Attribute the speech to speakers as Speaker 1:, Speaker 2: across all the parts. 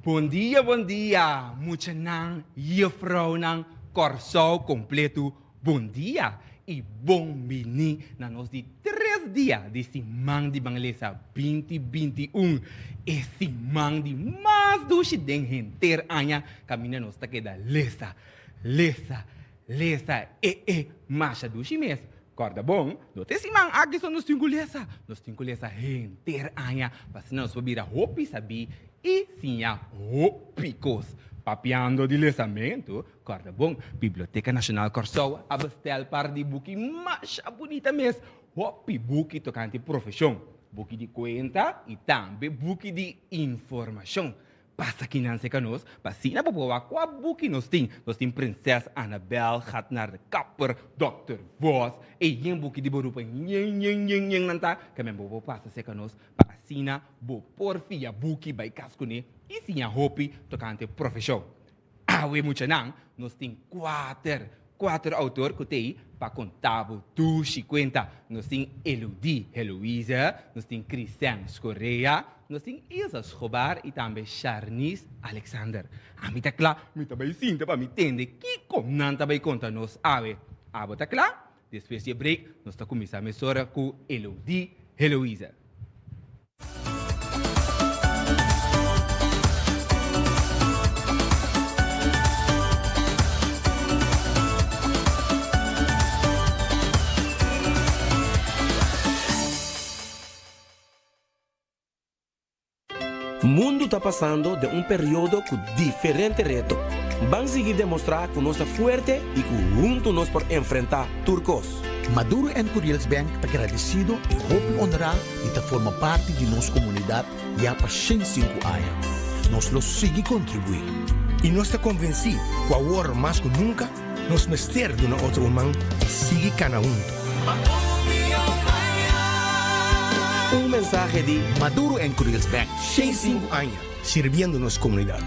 Speaker 1: Bom dia. Mucha nang, juffrouw nang, corso completo, bom dia. E bom mini na nos de 3 dias de simang de Banglesa 2021. E simang de mais do den renter anha caminha nos ta queda lesa, marcha do chimes. Corda bom, não tem simang aqui só nos cinco lesa renter anha, para se não subir a roupa sabi e sim a roupicos. Papiando de lançamento, corda bom, Biblioteca Nacional Corsoa abastel par de buki mais bonita mesmo. Hopi buki tocante profissão, buki de conta e também buki de informação. Passa aqui não se canos, passina boa qua buki nós tem Princesa Anabel, Gatnar de Kapper, Dr. Vos, e yen buki de borupa yen nanta, que men bobo passa se canos, passina bo porfia buki by cascune. E sim a hopi tocante profissão. Awe mucha nang, nós tem quatro autores que tem para contar tu 50. Nós tem Elodie Heloísa, nós tem Cristian Correia, nós tem Ilsa Escobar e também Charnice Alexander. A mim tá claro, me tá bem sinta para me entender que como não tá bem conta nós awe. Abo tá claro? Depois de break, nós tá começando a mesura com Elodie Heloísa.
Speaker 2: O mundo está passando de um período com diferentes retos. Vamos seguir demonstrar que nós somos fortes e que juntos nós podemos enfrentar turcos.
Speaker 3: Maduro e Curiels Bank está agradecido e hope honorar e está forma parte de nossa comunidade e há para 105 anos. Nós los seguimos contribuir.
Speaker 4: E nós estamos convencidos que agora mais que nunca nós mester de uma outra humana e seguir cada um.
Speaker 2: Mensagem de
Speaker 3: Maduro e Curiels Bank,
Speaker 4: 105 anos, servindo nossa comunidade.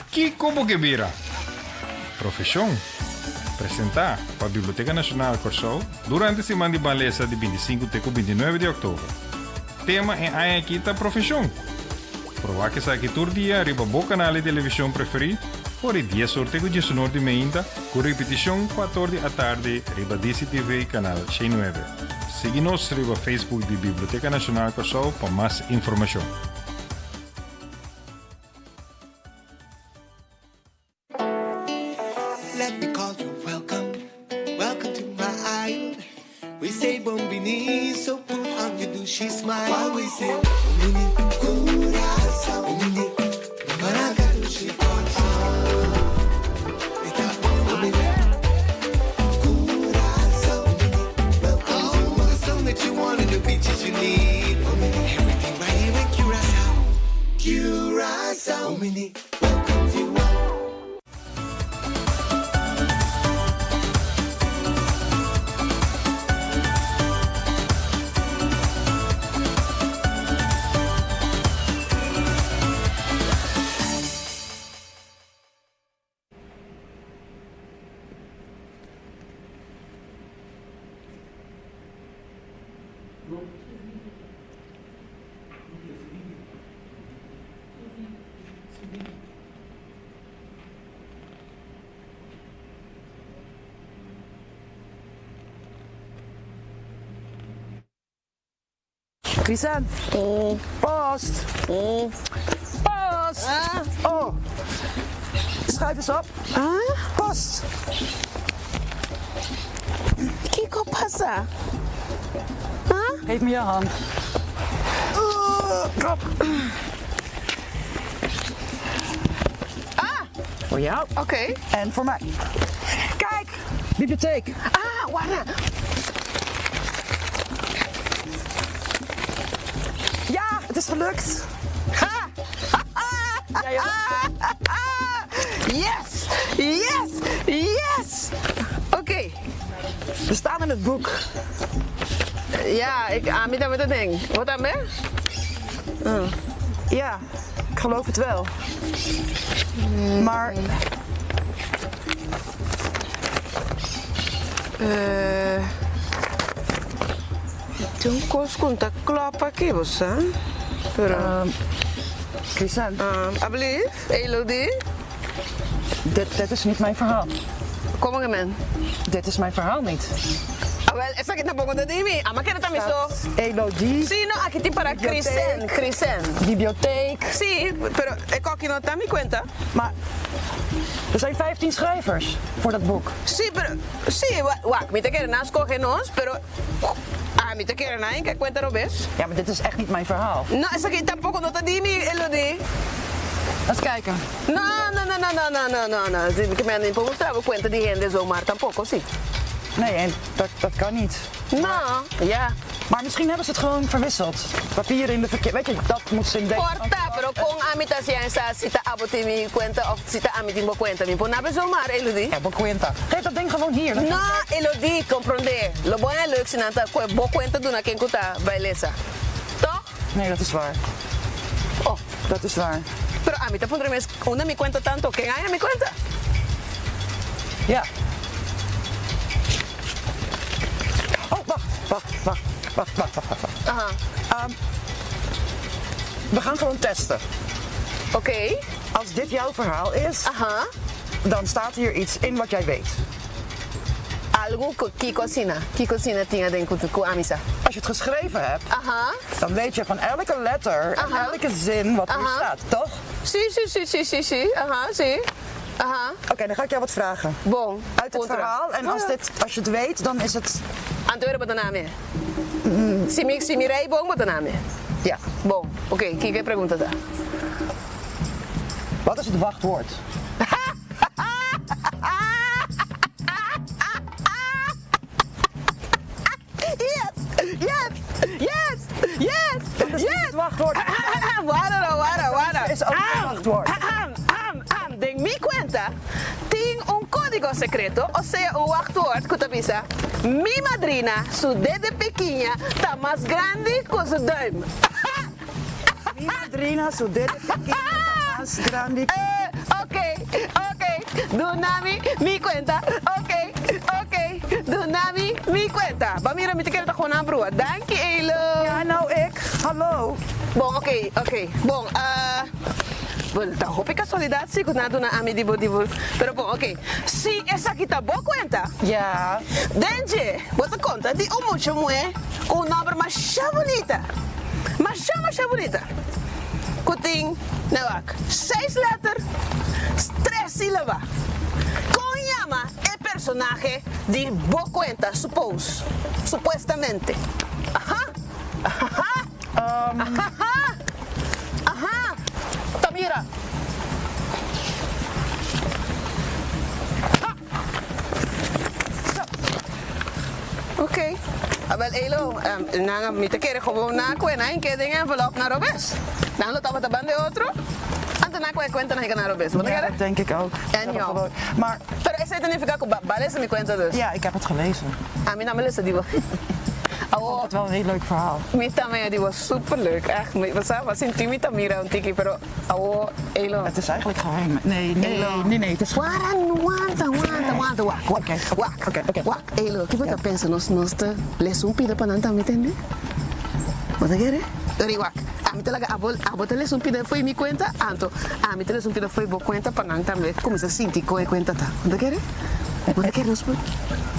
Speaker 5: Que como que vira? Profissão? Apresentar para a Biblioteca Nacional Corso durante a Semana de Banglesa de 25 até 29 de outubro. Tema é a Aquita Profissão. Provar que sabe que todo dia riba o canal de televisão preferido, por dia sorteio de sonor de meinta, com repetição 14 da tarde, riba DCTV canal 69. Siga-nos no Facebook de Biblioteca Nacional Corso para mais informação.
Speaker 6: Let me call you welcome to my island. We say bombini, so put on your douchey smile. While we say bombini, curaçao, bombini, maracatuchi coração. Eta bombini, curaçao, bombini, welcome to the song that you want and the beaches you need. Bombini, everything right here in Curaçao, bombini, welcome to you all.
Speaker 7: Cristian, post. Post. Oh, schuif eens op. Post.
Speaker 8: Kiko passa.
Speaker 7: Geef me je hand. Voor jou.
Speaker 8: Oké.
Speaker 7: En voor mij. Kijk, bibliotheek.
Speaker 8: Wacht.
Speaker 7: Ja, het is gelukt. Ja,
Speaker 8: Yes. Oké.
Speaker 7: we staan in het boek.
Speaker 8: Ja, ik aanbied met dat ding. Wat dan meer?
Speaker 7: Ja, ik geloof het wel. Maar...
Speaker 8: Tem um cosco que tá klopa aqui, você?
Speaker 7: Christian,
Speaker 8: Alsjeblieft, Elodie.
Speaker 7: dit is niet mijn verhaal.
Speaker 8: Kom maar, man.
Speaker 7: Dit is mijn verhaal niet.
Speaker 8: Wel, esa que tampoco te dimi. Ama que también so.
Speaker 7: Elodie,
Speaker 8: Sí, no, aquí te para Crisen.
Speaker 7: bibliotheek.
Speaker 8: Sí, pero aquí no está mi cuenta.
Speaker 7: Maar er zijn 15 schrijvers voor dat boek.
Speaker 8: Sí, pero, sí, wak, mi te quieren nas cogenos, pero a mi te quieren na, ¿qué cuenta no ves?
Speaker 7: Ja, maar dit is echt niet mijn verhaal.
Speaker 8: No, esa que tampoco no te dimi, Elodie.
Speaker 7: Laat eens kijken.
Speaker 8: No. Sí, que me han impuesto cuenta de gente zomaar tampoco, sí.
Speaker 7: Nee, en dat kan niet.
Speaker 8: No, ja.
Speaker 7: Maar misschien hebben ze het gewoon verwisseld. Papier in de verkeer. Weet je, dat moet ze in denken.
Speaker 8: Porta, pero con amita siya sita aboti mi cuenta of sita amitin mo cuenta mi po nabe zomaar, Elodie.
Speaker 7: Ja, cuenta. Geef dat ding gewoon hier.
Speaker 8: No, Elodie, comprende. Lo bueno es leuk sinanta bo cuenta doen aken kuta bailesa. Toch?
Speaker 7: Nee, dat is waar.
Speaker 8: Oh,
Speaker 7: Dat is waar.
Speaker 8: pero amita pondré mes una mi cuenta tanto que gana mi cuenta.
Speaker 7: Ja. Oh, wacht.
Speaker 8: Aha.
Speaker 7: We gaan gewoon testen.
Speaker 8: Oké.
Speaker 7: Als dit jouw verhaal is,
Speaker 8: Aha.
Speaker 7: dan staat hier iets in wat jij weet.
Speaker 8: Algo que cocina tinha den ku amisa.
Speaker 7: Als je het geschreven hebt,
Speaker 8: Aha.
Speaker 7: dan weet je van elke letter en
Speaker 8: Aha.
Speaker 7: elke zin wat er
Speaker 8: Aha.
Speaker 7: staat, toch?
Speaker 8: Sí. Aha, sí. Aha.
Speaker 7: Oké, dan ga ik jou wat vragen.
Speaker 8: Bon.
Speaker 7: Uit het
Speaker 8: Contra.
Speaker 7: verhaal. En als je het weet, dan is het...
Speaker 8: Antwoorden wat name. Si mi rei bon wat name.
Speaker 7: Ja.
Speaker 8: Bon. Oké, kijk, pregunta da.
Speaker 7: Wat is het wachtwoord?
Speaker 8: Yes.
Speaker 7: Dat is niet het wachtwoord.
Speaker 8: Wara.
Speaker 7: Is ook het wachtwoord.
Speaker 8: Den mi cuenta, tiene un código secreto, o sea, un wachtwoord, kutabisa. Mi madrina, su dedo pequeña, está más grande que su duim.
Speaker 7: Mi madrina, su dedo pequeño, más grande.
Speaker 8: Ok. Dunami, mi cuenta. Ok. Dunami, mi cuenta. Va, mira, mi te quiero gewoon aan, broer. Dank je, Elo.
Speaker 7: Ja, nou ik. Hallo.
Speaker 8: Bon, oké. Bon, well, dan hoop ik casualidad, sí, que nada na ami dibo. Pero bon, ok. Si esa kita bo cuenta,
Speaker 7: Ja.
Speaker 8: denje, bota conta, di un mucho mue, con un nombre más bonita. Más bonita. Kuting, nawak, 6 letter, 3 sílaba. Con llama el personaje di bo cuenta, supuestamente. Ajá.
Speaker 7: Tamira.
Speaker 8: Oké. Wel, Elo, mi te quiere gewoon na cuenta en que den envelop naar Robes. Dan lo tapa taban de otro. Antes na cuenta na naar Robes. Wat
Speaker 7: Ja,
Speaker 8: quiere?
Speaker 7: dat denk ik ook.
Speaker 8: En jou.
Speaker 7: Gewoon. Maar
Speaker 8: Pero ese te significa que vale mi cuenta dus.
Speaker 7: ja, ik heb het gelezen.
Speaker 8: A mí no me lees die.
Speaker 7: Ik vond het wel een heel leuk verhaal.
Speaker 8: Mi también die was super leuk. Echt, was intimi Tamira un tiki, pero awo Elo.
Speaker 7: Het is eigenlijk geheim. Nee, het is
Speaker 8: Aguanta. Wak. Elo, ¿qué puedo pensar? Nos te les un pide para nanta, ¿me entiendes? ¿What te quiere? Ori wak. A mí te la abo te les un pide fue mi cuenta, anto. A mí te les un pide fue bo cuenta para nanta, me como se sinti coi cuenta ta. ¿What te quiere? Wat ik er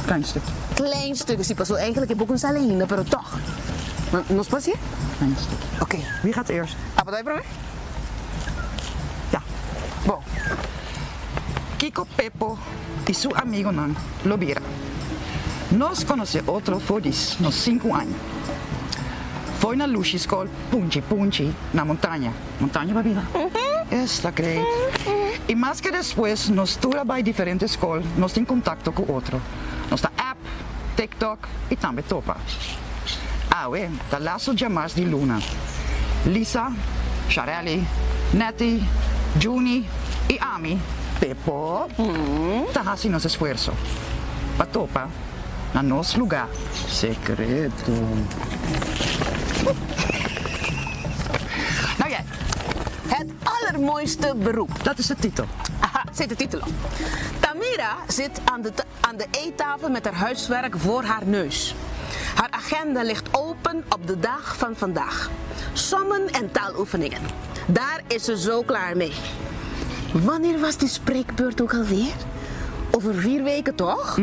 Speaker 7: Klein stuk.
Speaker 8: Klein stukje, sí, pasó. Eigenlijk heb ik ook een salina, pero toch. ¿Nos pasa?
Speaker 7: Klein stuk.
Speaker 8: Oké.
Speaker 7: Wie gaat eerst?
Speaker 8: Apa tayo, profe?
Speaker 7: Ja.
Speaker 8: Bon.
Speaker 7: Kiko Pepo y su amigo Nan Lobira. Nos conoce otro por nos 5 años. Foi na Lucy School, Punchi, na montaña. Montaña, babida? Esta great. Y más que después, nos tura bij diferentes escolas, nos tem contacto con otro. Nos da app, TikTok y también topa. Da lazo llamas di Luna. Lisa, Shareli, Nettie, Juni y Ami, Pepo, tahasi nos esfuerzo. Patopa, na nos lugar secreto. Nou jij.
Speaker 8: Het allermooiste beroep.
Speaker 7: Dat is de titel.
Speaker 8: Aha, zit de titel op. Tamira zit aan de eettafel met haar huiswerk voor haar neus. Haar agenda ligt open op de dag van vandaag. Sommen en taaloefeningen. Daar is ze zo klaar mee. Wanneer was die spreekbeurt ook alweer? Over 4 weken toch?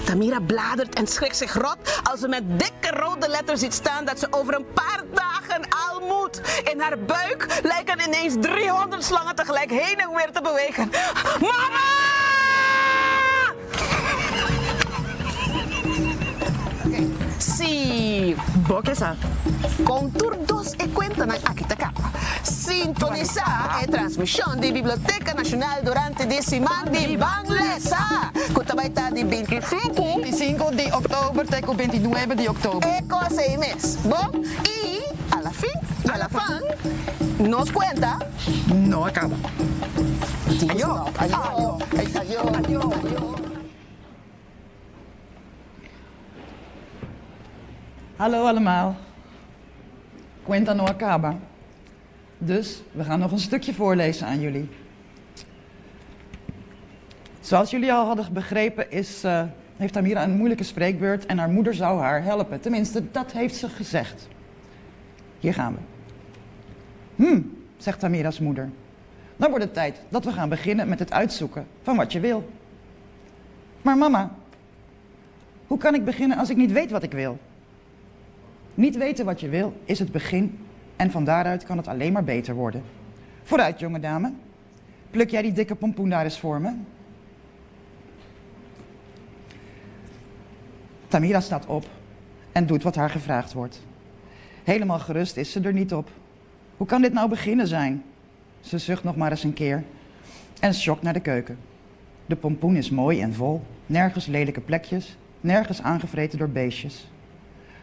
Speaker 8: Tamira bladert en schrikt zich rot als ze met dikke rode letters ziet staan dat ze over een paar dagen al moet. In haar buik lijken ineens 300 slangen tegelijk heen en weer te bewegen. Mama! Sí,
Speaker 7: Bokesa.
Speaker 8: con turdos e cuentan aqui da capa. Sintonizar a transmissão de Biblioteca Nacional durante de semana de Banglesa. Kutabaita de 25.
Speaker 7: 25 de oktober, teko 29 de oktober.
Speaker 8: É coisa aí mesmo. Bom, e a la fin, nos cuenta.
Speaker 7: No acaba.
Speaker 8: Ayo, ayo, ayo, ayo, ayo.
Speaker 7: Hallo allemaal. Cuenta no acaba. Dus we gaan nog een stukje voorlezen aan jullie. Zoals jullie al hadden begrepen heeft Tamira een moeilijke spreekbeurt en haar moeder zou haar helpen. Tenminste, dat heeft ze gezegd. Hier gaan we. Zegt Tamira's moeder. Dan wordt het tijd dat we gaan beginnen met het uitzoeken van wat je wil. Maar mama, hoe kan ik beginnen als ik niet weet wat ik wil? Niet weten wat je wil is het begin en van daaruit kan het alleen maar beter worden. Vooruit, jonge dame. Pluk jij die dikke pompoen daar eens voor me? Tamira staat op en doet wat haar gevraagd wordt. Helemaal gerust is ze er niet op. Hoe kan dit nou beginnen zijn? Ze zucht nog maar eens een keer en schokt naar de keuken. De pompoen is mooi en vol, nergens lelijke plekjes, nergens aangevreten door beestjes.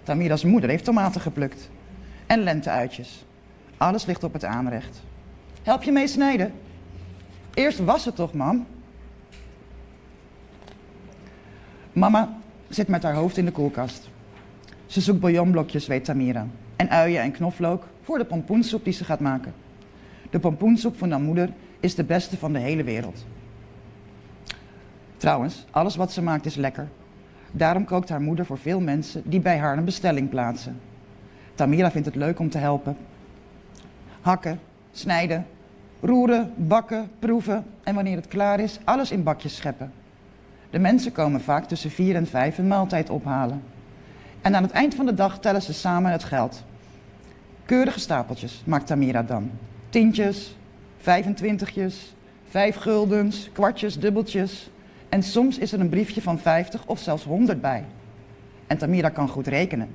Speaker 7: Tamira's moeder heeft tomaten geplukt en lenteuitjes. Alles ligt op het aanrecht. Help je mee snijden? Eerst wassen toch, mam? Mama zit met haar hoofd in de koelkast. Ze zoekt bouillonblokjes, weet Tamira, en uien en knoflook voor de pompoensoep die ze gaat maken. De pompoensoep van haar moeder is de beste van de hele wereld. Trouwens, alles wat ze maakt is lekker. Daarom kookt haar moeder voor veel mensen die bij haar een bestelling plaatsen. Tamira vindt het leuk om te helpen. Hakken, snijden, roeren, bakken, proeven en wanneer het klaar is, alles in bakjes scheppen. De mensen komen vaak tussen 4 en 5 een maaltijd ophalen. En aan het eind van de dag tellen ze samen het geld. Keurige stapeltjes maakt Tamira dan. Tientjes, 25'tjes, 5 guldens, kwartjes, dubbeltjes. En soms is er een briefje van 50 of zelfs 100 bij. En Tamira kan goed rekenen.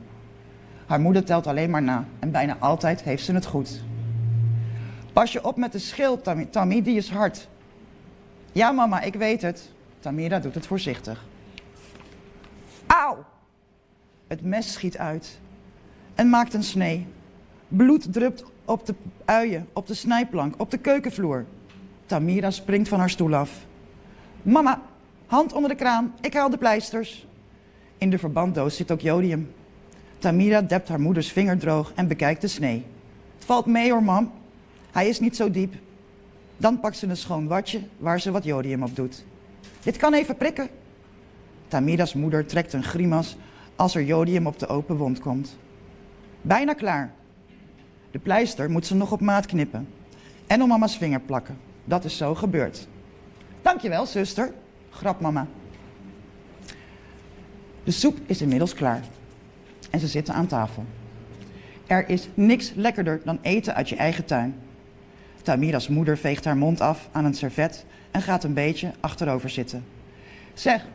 Speaker 7: Haar moeder telt alleen maar na en bijna altijd heeft ze het goed. Pas je op met de schil, Tammy, die is hard. Ja mama, ik weet het. Tamira doet het voorzichtig. Auw! Het mes schiet uit en maakt een snee. Bloed drupt op de uien, op de snijplank, op de keukenvloer. Tamira springt van haar stoel af. Mama, hand onder de kraan, ik haal de pleisters. In de verbanddoos zit ook jodium. Tamira dept haar moeders vinger droog en bekijkt de snee. Het valt mee hoor, mam. Hij is niet zo diep. Dan pakt ze een schoon watje waar ze wat jodium op doet. Dit kan even prikken. Tamira's moeder trekt een grimas als er jodium op de open wond komt. Bijna klaar. De pleister moet ze nog op maat knippen. En om mama's vinger plakken. Dat is zo gebeurd. Dankjewel, zuster. Grap mama. De soep is inmiddels klaar. En ze zitten aan tafel. Er is niks lekkerder dan eten uit je eigen tuin. Tamira's moeder veegt haar mond af aan een servet en gaat een beetje achterover zitten. Zeg,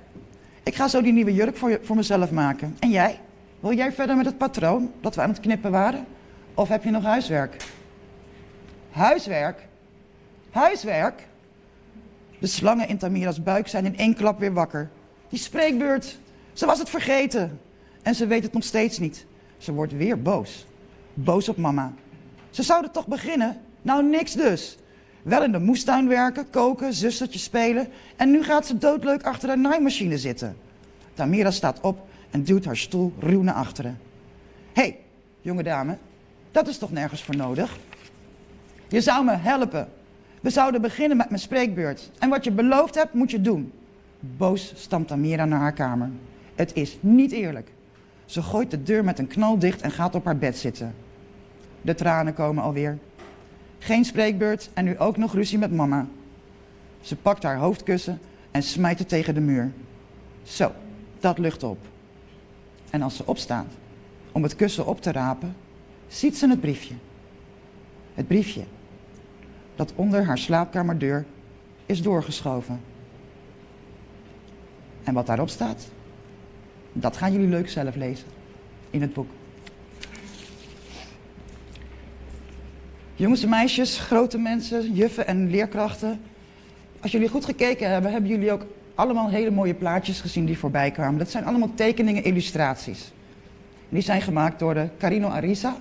Speaker 7: ik ga zo die nieuwe jurk voor mezelf maken. En jij? Wil jij verder met het patroon dat we aan het knippen waren? Of heb je nog huiswerk? Huiswerk? Huiswerk? De slangen in Tamira's buik zijn in één klap weer wakker. Die spreekbeurt, ze was het vergeten. En ze weet het nog steeds niet. Ze wordt weer boos. Boos op mama. Ze zouden toch beginnen? Nou, niks dus. Wel in de moestuin werken, koken, zustertje spelen. En nu gaat ze doodleuk achter de naaimachine zitten. Tamira staat op en duwt haar stoel ruw naar achteren. Hé, jonge dame, dat is toch nergens voor nodig? Je zou me helpen. We zouden beginnen met mijn spreekbeurt. En wat je beloofd hebt, moet je doen. Boos stampt Tamira naar haar kamer. Het is niet eerlijk. Ze gooit de deur met een knal dicht en gaat op haar bed zitten. De tranen komen alweer. Geen spreekbeurt en nu ook nog ruzie met mama. Ze pakt haar hoofdkussen en smijt het tegen de muur. Zo, dat lucht op. En als ze opstaat om het kussen op te rapen, ziet ze het briefje. Het briefje dat onder haar slaapkamerdeur is doorgeschoven. En wat daarop staat, dat gaan jullie leuk zelf lezen in het boek. Jongens en meisjes, grote mensen, juffen en leerkrachten. Als jullie goed gekeken hebben, hebben jullie ook allemaal hele mooie plaatjes gezien die voorbij kwamen. Dat zijn allemaal tekeningen, illustraties. Die zijn gemaakt door Carino Arisa.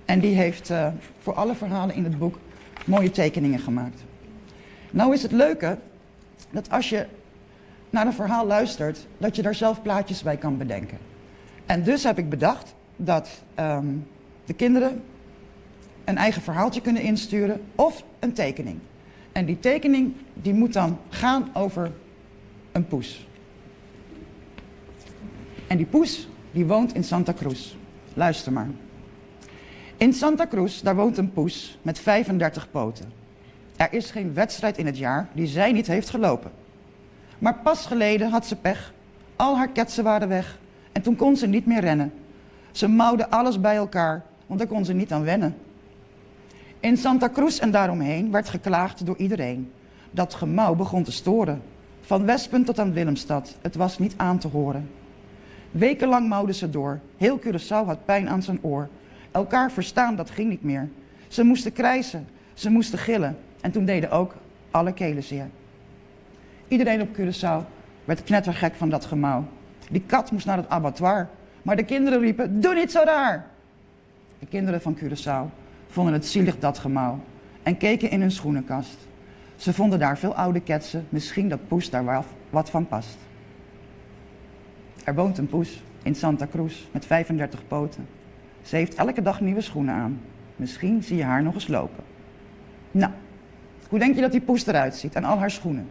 Speaker 7: En die heeft voor alle verhalen in het boek mooie tekeningen gemaakt. Nou is het leuke dat als je naar een verhaal luistert, dat je daar zelf plaatjes bij kan bedenken. En dus heb ik bedacht dat de kinderen een eigen verhaaltje kunnen insturen of een tekening. En die tekening die moet dan gaan over een poes. En die poes die woont in Santa Cruz. Luister maar. In Santa Cruz, daar woont een poes met 35 poten. Er is geen wedstrijd in het jaar die zij niet heeft gelopen. Maar pas geleden had ze pech. Al haar ketsen waren weg. En toen kon ze niet meer rennen. Ze mouwde alles bij elkaar, want daar kon ze niet aan wennen. In Santa Cruz en daaromheen werd geklaagd door iedereen. Dat gemauw begon te storen. Van Wespen tot aan Willemstad, het was niet aan te horen. Wekenlang mouwde ze door. Heel Curaçao had pijn aan zijn oor. Elkaar verstaan, dat ging niet meer. Ze moesten krijsen, ze moesten gillen. En toen deden ook alle kelen zeer. Iedereen op Curaçao werd knettergek van dat gemauw. Die kat moest naar het abattoir. Maar de kinderen riepen, doe niet zo raar. De kinderen van Curaçao vonden het zielig dat gemauw. En keken in hun schoenenkast. Ze vonden daar veel oude ketsen. Misschien dat poes daar wat van past. Er woont een poes in Santa Cruz met 35 poten. Ze heeft elke dag nieuwe schoenen aan. Misschien zie je haar nog eens lopen. Nou, hoe denk je dat die poes eruit ziet en al haar schoenen?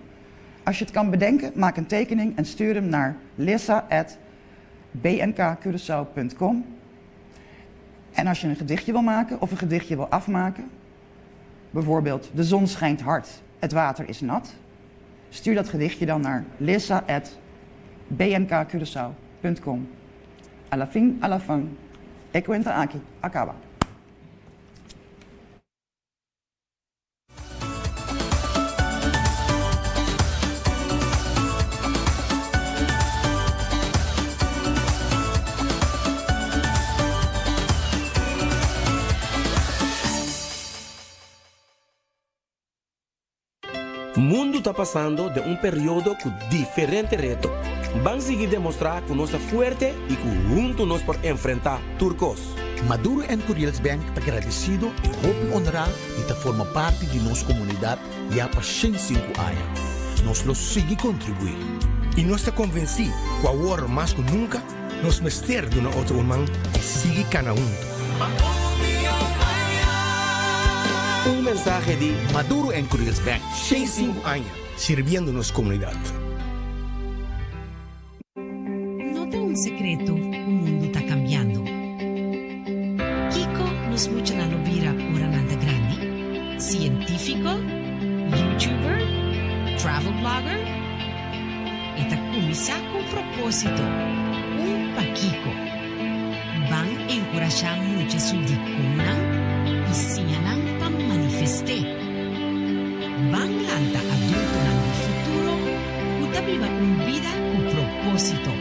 Speaker 7: Als je het kan bedenken, maak een tekening en stuur hem naar lissa@bnkcuraçao.com. En als je een gedichtje wil maken of een gedichtje wil afmaken, bijvoorbeeld de zon schijnt hard, het water is nat, stuur dat gedichtje dan naar lissa@bnkcuraçao.com. A la fin, a la fin. E cuenta aquí, acaba.
Speaker 2: O mundo está passando de um período com diferente reto. Vamos seguir demonstrar que nós somos forte e que juntos nós podemos enfrentar turcos.
Speaker 3: Maduro en Curiels Bank está agradecido e hope honrar e está forma parte de nossa comunidade já há 5 anos. Nós los sigue contribuir.
Speaker 4: E nós está convencido que agora mais que nunca nós mester de uma outra humana e sigue cada um.
Speaker 2: Mensaje de
Speaker 3: Maduro en Curiels Bank.
Speaker 4: 5 anos servindo nossa comunidade.
Speaker 9: No te un secreto, o mundo está cambiando. Kiko nos mucha na lobira ora nanda grande. Científico, youtuber, travel blogger. Eta começar com propósito. Pa Kiko. Van encorajar mucha su dikunan e sinyanan pa manifeste. Van lanta adulto ng futuro kuta viva vida con propósito.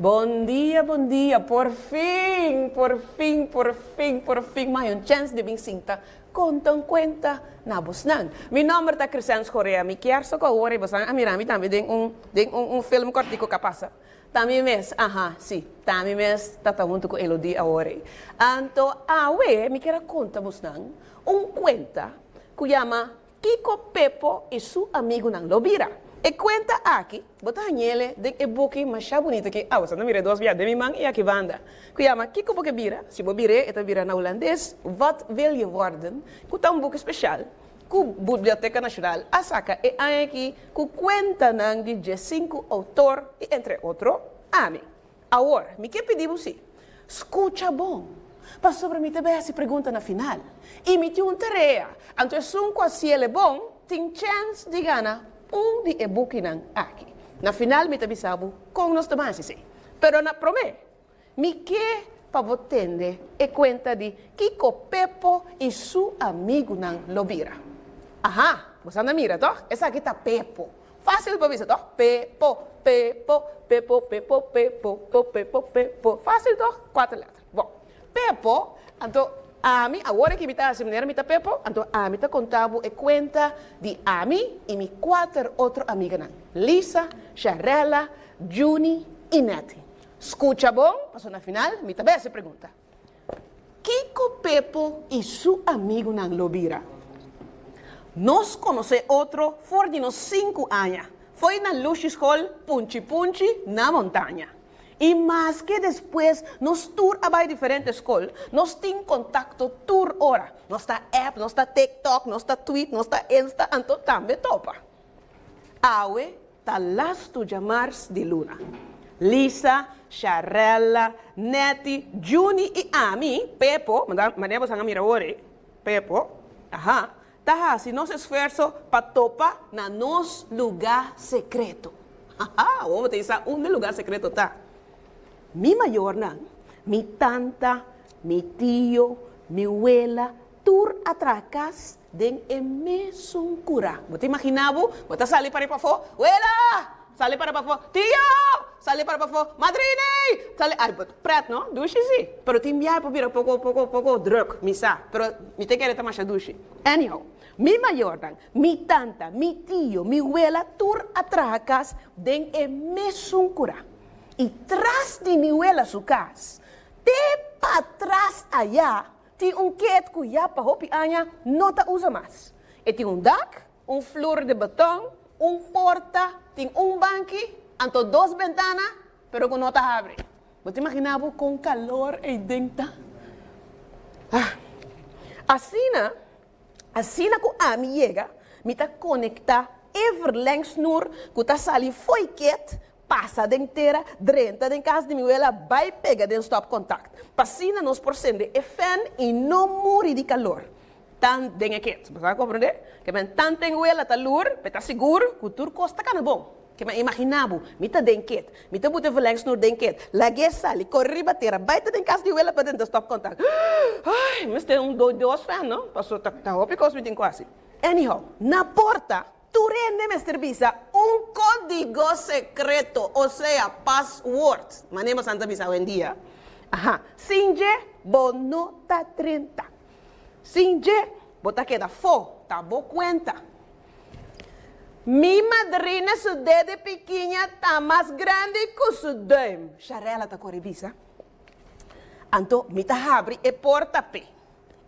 Speaker 8: Bom dia, bom dia. Por fin, may un chance de vincinta. Contang kwenta na busnan. Mi number ta Crescens Korea. Mi kier so ko ore bosan. Amirami tambi ding film kortiko kapasa. Tami mes, si. Tami mes tatawunto ko Elodie awore. Anto awe mi kira conta busnan. Kwenta kuyama Kiko Pepo e su amigo nang Lobira. E kwenta aqui, bota hanhele de e boki masha bonita que você não mira 2 via de mi mang e aqui banda. Kuyama Kiko boke bira, si bo bire eta bira na holandês, wat wil je worden? Kuta boek speciaal. Ku Biblioteca Nacional, asaka e aqui ku kwenta nang de 5 autor e entre outro, ami. Agora, me que pedimos si? Escucha bom. Para sobre mim também se pergunta na final. E me tinha tarea. Então, se ele é bom, tem chance de ganhar de e-book aqui. Na final, me também sabe com nós também, sim. Pero na promessa, me que para você entender é conta de Kiko Pepo e seu amigo nang Lobira. Você não mira, toh? Essa aqui tá Pepo. Fácil para você, toh? Pepo. Fácil, toh? 4 letras. Bom. Pepo, então, agora que me está assim, me Pepo, então, me está contando e conta de e mi 4 outras amigas, Lisa, Charela, Juni e Neti. Escucha bom, passou na final, me também se pergunta. Kiko Pepo e seu amigo nang Lobira. Nós conhecemos outro for de nos 5 anos. Foi na Lucy School, Punchi na montanha. E mais que depois, nós tour a diferentes escolas, nós temos contato tour hora. Nós está app, nós está TikTok, nós está Twitter, nós está Insta, então também topa. Awe, tá lasto chamar de Luna. Lisa, Charella, Neti, Juni e Ami, Pepo, manemos a mira ore, Pepo, tá se nos esforço para topa na nos lugar secreto. Vamos ter lugar secreto, tá? Mi mayor mi tanta, mi tío, mi abuela, tur atracas den mesmo cura. Você imaginava? Você sali para fora, abuela, sali para fora, tío, sali para fora, madrina, sali, prat, não? Douche sim. Pero tem minha para vir pouco druk, misa. Pero me tem que ir tomar douche. Anyhow, mi mayor mi tanta, mi tío, mi abuela, tur atracas den mesmo cura. E tras de mi abuela su casa, para trás allá, tem ket que já para hopi anya não ta usa mais. E tem dak, flor de batom, porta, tem banqui, anto 2 ventanas, pero que não ta abre. Você imaginava com calor e dentro? Assim que a mi chega, me ta conecta everlengsnoer, que ta sali foi ket, passa inteira, drenta em casa de minha abuela, vai pegar de stop contact. Passina nos porcende e fan e não morre de calor. Tan den aqui, você vai compreender? Que men tan tem abuela tá lur, tá seguro, que tur costa cana bom. Que men imaginavo, mita den ket, mita bute verlengs no den ket. Lage sali, corri batera, vai em casa de abuela para dentro stop contact. Ai, mas tem dois fan, não? Passou tá hopi cos meeting quase. Anyhow, na porta Turende me servisa código secreto, o sea, password. Manemos Santa Misa hoy en día. Sinje, bonota 30. Sinje, bota queda fo, tabo cuenta. Mi madrina, su dedo pequeña, está más grande que su dedo. Charela ta correvisa. Anto, mita abre e porta pe.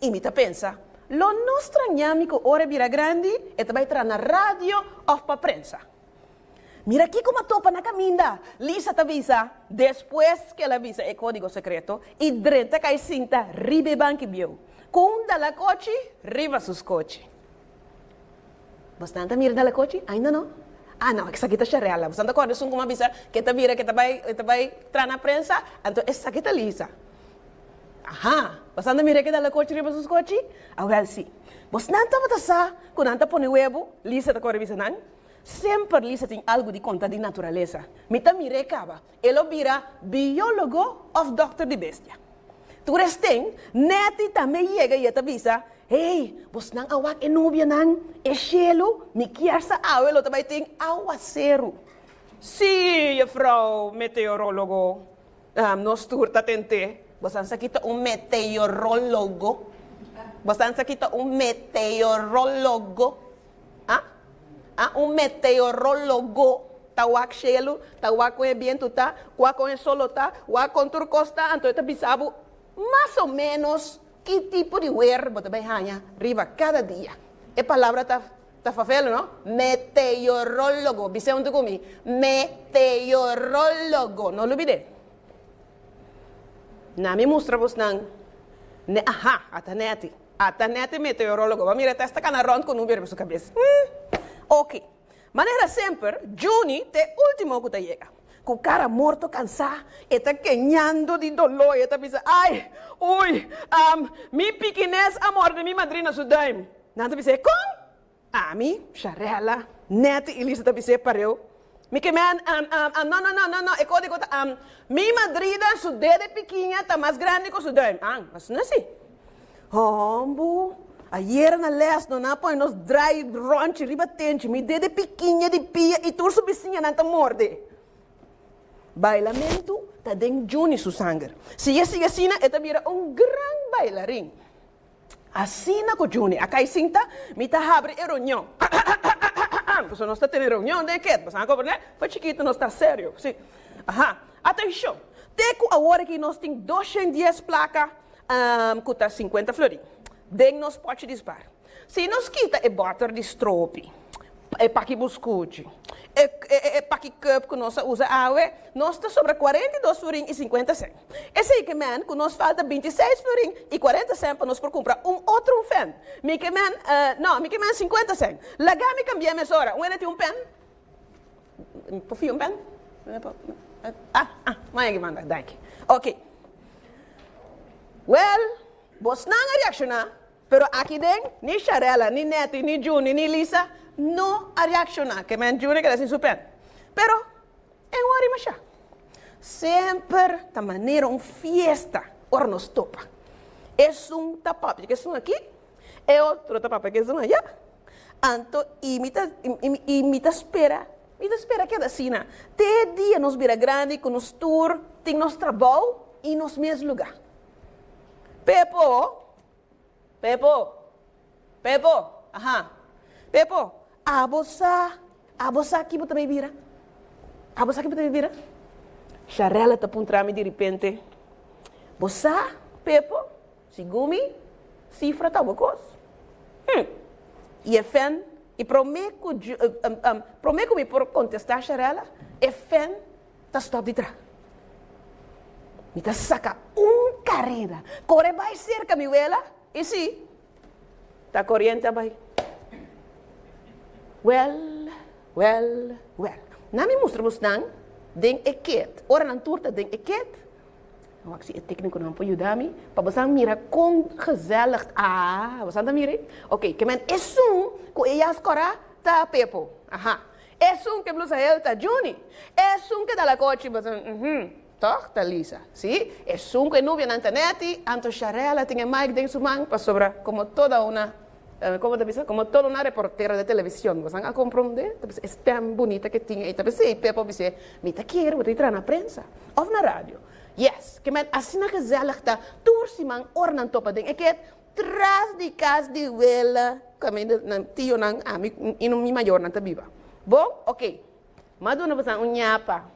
Speaker 8: E mita pensa, lo nostro amico ora vira grande e vai entrar na radio of pa prensa. Mira aqui como topa na caminda. Lisa te avisa, depois que ela avisa é código secreto, e drenta cai cinta, ribe banque bio. Com dalla coche, riva sus coche. Bastante mira dalla coche? Ainda não? Não, essa aqui tá charela. Você não acorda, como avisa que te vira, que te vai entrar na prensa, então essa aqui tá Lisa. Você não mira que dalla coche, riva sus coche? Well, sim. Você não tá batasa, quando anda põe webo, Lisa tá correvisa não? Sempre Lisa tem algo de conta de natureza. Mita mire cava. Ele vira biólogo of doctor de bestia. Tu restem, neti também chega e te avisa, hey, você não awak e nubia não, e cielo, me kiar sa awelo também tem aguacero. Sim, juffrouw meteorologo. Nos turta tente. Você kita meteorologo. Você kita meteorologo. Meteorologo. Tawak shelo, tawak com viento tá, com o solo tá, com turcosta, então tá bisabo mais ou menos que tipo de weather você vai ganhar riba cada dia. A palavra tá fazendo, não? Meteorologo. Bisa untuk kami. Meteorologo. Não olvide. Nami mostra vos nang. Atanete meteorologo. Vamos mirar esta cana round com número na sua cabeça. Ok. Maneira sempre, Juni te último que te chega. Com cara morto, cansado, está queñando de dolor, está pensando, ai, ui, mi pequenez amor de mi madrina sudaim. Nada pensei, com? Mi, Charela, net Elisa está pensando, pareu. Mi que man, não, eu digo, mi madrina sudede pequena está mais grande que sudaim. Mas não é assim. Hombo. Ayer na les no na põe nos dry ronche riba tente, me dede pequinha de pia e tu subicinha na ta morde. Bailamento tá den Juni su sangue. Se esse assina é também gran bailarim. Assina com Juni, a caicinta me tá abre a reunião. Você não está tendo reunião de que? Você não compreende? Foi chiquito, não está sério. Sim. Atenção. Teco agora que nós tem 210 placas, custa 50 florim. Den nos pode disparar. Se nos quita e butter de stroopie, e paqui biscoito, e paqui cup que nós usa água, nós está sobre 42 florim e 50 cent. Esse aí que man, que nos falta 26 florim e 40 cent para nós por comprar outro pen. Me que man 50 cent. Laga me cambiar minha hora. Onde tem pen? Por pen? Mas que manda, daqui. Ok. Well, você não reacciona. Pero aqui dentro, ni Charela, ni Neti, ni Juni, ni Lisa, não reacciona. Que men Juni que assim super. Pero, é um arimacha. Sempre, da maneira, fiesta, ora nos topa. É tapap, que é aqui, é outro tapap, que é allá. Anto, imita espera que da sina. Te dia nos vira grande, com nos tour, tem nos trabalho e nos mesmos lugar. Pepo, abosa aqui você vai virar. Charela tá puntrami de repente. Bosa, Pepo, sigumi, cifra tá bocos. E é fen, e prometo me por contestar Charela, é fen, tá stop de trás. Me tá saca carreira, corre vai cerca mi vela. E sim, está corrente vai. Well. Não me mostramos não, den eket. Ora não turta den eket. Não acho que o técnico não pode ajudar-me. Para você mirar com gezellig. Você não mira? Ok, que men é que ela escora tá Pepo. É que blusa ele tá Juni. É que dá la coche, você toch, tá Lisa, sim? É que não vê na internet, anto Charela tem mais dentro do man para sobrar como toda uma, como toda uma reportera de televisão. Você não compreende? É tão bonita que tinha e talvez se Pepo disse, me tá quero, vou entrar na prensa ou na rádio. Yes, que men assim na gezellig tá, tursi man ornan topa den, é que tras de casa de vela, kami na tio nang ami ino mi maior na tabiba. Bom, ok. Madonna você nhapa.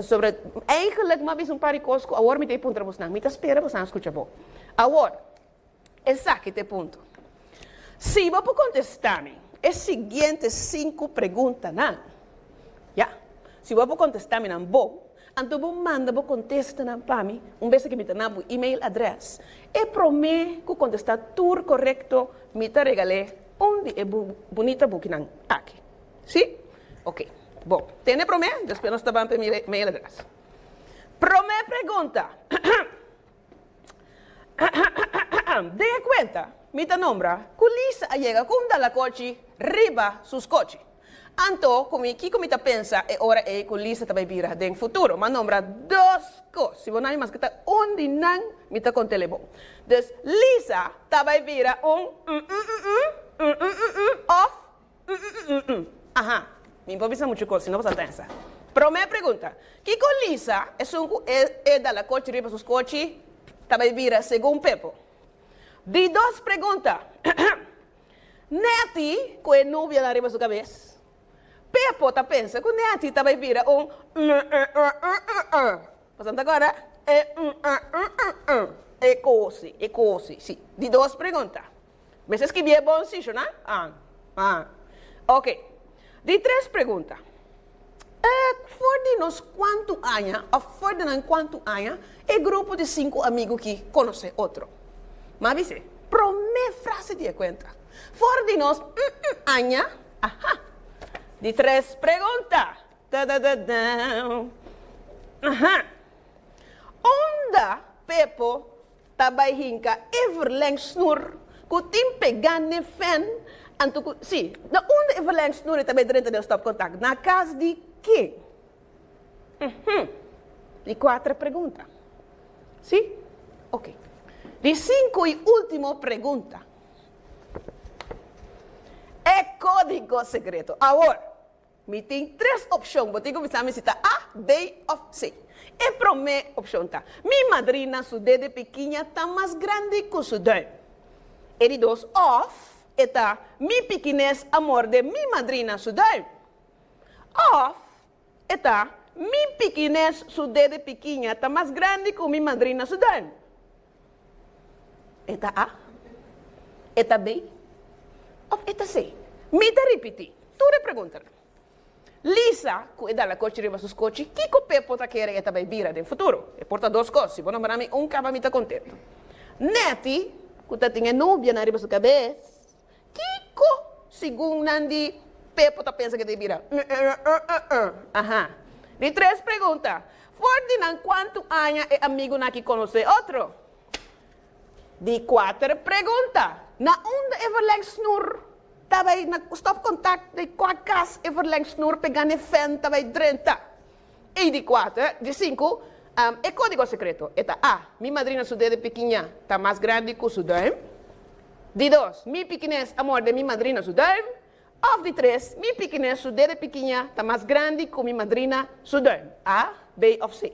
Speaker 8: Sobre eigenlijk maar bis paar coisas agora me tem ponto para você, me tá espera você escuta bom. Agora, exato te ponto. Se vou contestar-me, é seguinte 5 perguntas, não? Já. Se vou contestar-me não bom, então vou mandar vou contestar não para mim, vez que me dá na email address. E prometo que contestar tudo correto, me tá regalé onde é bonita book não aqui. Sim? Ok. Bom, tem promessa? Depois nós estamos para e-mail atrás. Promessa pergunta. Dê conta, me dá nombra, Lisa chega com da coche riba sus coche. Anto, como me tá pensa, é hora é que Lisa vai vir no futuro, mas nombra 2 coisas. Se você não mais que tá onde não, me tá com telefone. Então, Lisa vai vir off. Me improvisa muito coisa, senão você pensa. Primeira pergunta. Kiko Lisa é da corte riba sus coche, também vira segundo Pepo. De duas perguntas. Neti, com a nuvem na riba sua cabeça. Pepo tá pensa que Neti também vira Passando agora, é coisa, sim. De duas perguntas. Mas escrevi é bom, sim, não? Ok. De três perguntas. For de nós quanto anos, é grupo de 5 amigos que conhecem outro. Mas dice, primeira frase de conta. For de nós anos, de 3 perguntas. Onda Pepo tabay hinka everlang snur kutim pegane fen antu sim na onda everlang snur tabay dentro do stop contact na casa de quem? De 4 perguntas. Sim? Ok. De 5 e última pergunta. É código secreto. Agora, me tem 3 opções. Vou ter que começar a citar A, B ou C. E primeira opção tá. Minha madrina, seu dedo pequena, tá mais grande que o seu dedo. E de 2, off, eta, minha pequenez, amor de minha madrina, seu dedo. Off, eta, minha pequenez, seu dedo pequena, tá mais grande que minha madrina, seu dedo. Eta A, eta B, ou eta C. Me te repetir. Tu pergunta. Lisa, que dá a coche riba sus coche, Kiko Pepo tá querendo que também vira no futuro. E porta 2 coisas, se não me cava me tá contento. Neti, que tá tinha nuvem na riba sua cabeça, Kiko, segundo Nandi, Pepo tá pensa que te vira. De 3 perguntas. Fordinan quanto anos é amigo na que conhece outro? De 4 perguntas. Na onda everlang snur. Tabay na stop contact de kwakas everlang snur pegane fen tabay drenta. E de 4, de 5, é código secreto. Eta A, minha madrina su dedo pequena tá mais grande que su dedo. De 2, minha pequenez amor de minha madrina su dedo. Of de 3, minha pequenez su dedo pequena tá mais grande que minha madrina su dedo. A, B ou C.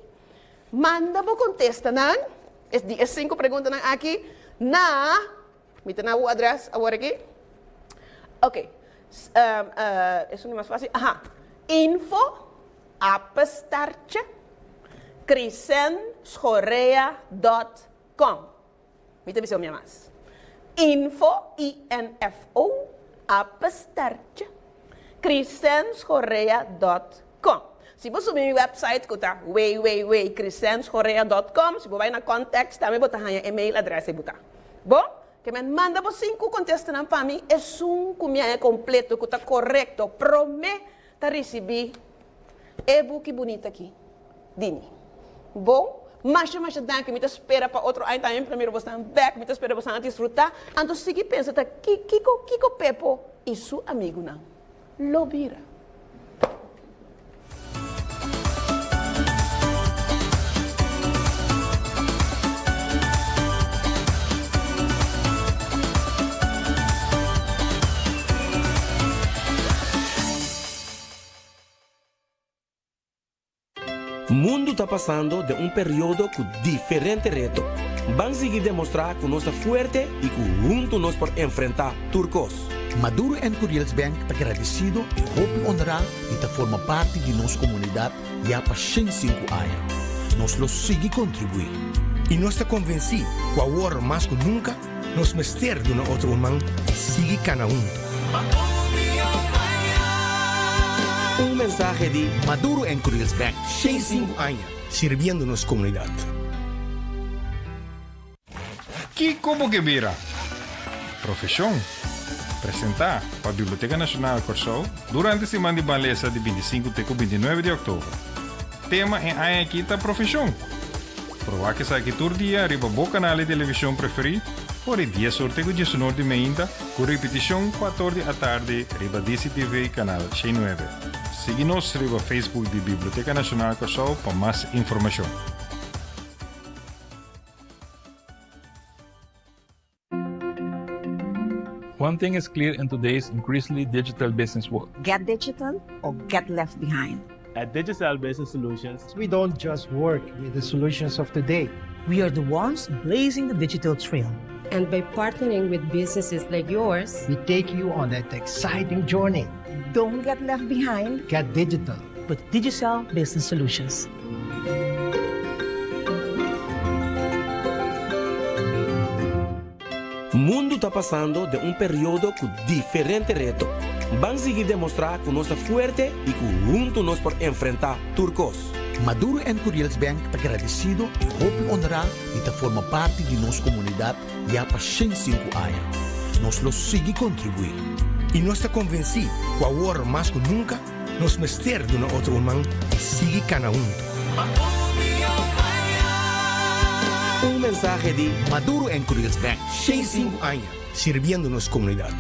Speaker 8: Manda vou contesta nan. É 5 perguntas aqui. Me tem o address agora aqui. Ok. Isso não é mais fácil. Info apestartje crescenschorrea.com. Me tem visão minha mais. Info info apestartje crescenschorrea.com. Se você subir no website, que está crescenschorrea.com, se você vai na context, também botar a e-mail, adresse e botar. Bom? Que me manda por 5 contestas para mim, é comida completo, que está correto, promete receber e-book bonito aqui, Dini. Bom, mas danke, me espera para outro ano também, primeiro você back, me espera você desfrutar, então se pensa, Kiko Pepo e seu amigo não, lo vira.
Speaker 2: O mundo está passando de um período com diferentes retos. Vamos seguir demonstrar que nós somos fortes e que juntos nós podemos enfrentar turcos.
Speaker 3: Maduro and Curiels Bank está agradecido e hope honrar e está forma parte de nossa comunidade já há 5 anos. Nós los sigue contribuir.
Speaker 4: E nós está convencido que agora mais que nunca nós mester de um outro humano sigue cada um.
Speaker 2: Mensagem de
Speaker 3: Maduro and Curiels Bank.
Speaker 4: 5 anos servindo nossa comunidade.
Speaker 5: Que como que vira? Profissão. Apresentar para a Biblioteca Nacional Corsol durante a Semana de Baleza de 25 até 29 de outubro. Tema é aqui da profissão. Provar que sai aqui todo dia, riba o canal de televisão preferido, por dia sorteio de 19 de meia, com repetição 14 da tarde, riba DCTV, canal 69. Siga-nos no Facebook de Biblioteca Nacional Corsol para mais informação.
Speaker 10: One thing is clear in today's increasingly digital business world.
Speaker 11: Get digital or get left behind.
Speaker 10: At Digicel Business Solutions, we don't just work with the solutions of today.
Speaker 11: We are the ones blazing the digital trail.
Speaker 12: And by partnering with businesses like yours,
Speaker 10: we take you on that exciting journey.
Speaker 11: Don't get left behind.
Speaker 10: Get digital
Speaker 11: with Digicel Business Solutions.
Speaker 2: O mundo está passando de um período com diferente reto. Vamos seguir demonstrar que nós somos forte e que juntos nós podemos enfrentar turcos.
Speaker 3: Maduro and Curiels Bank está agradecido e hope honrar e está forma parte de nossa comunidade e há para 105 anos. Nós los sigue contribuir.
Speaker 4: E nós está convencido que agora mais que nunca nós mester de uma outra irmã e sigue cada um.
Speaker 2: Um mensagem de
Speaker 3: Maduro and Curiels Bank.
Speaker 4: 105 anos, servindo nossa comunidade.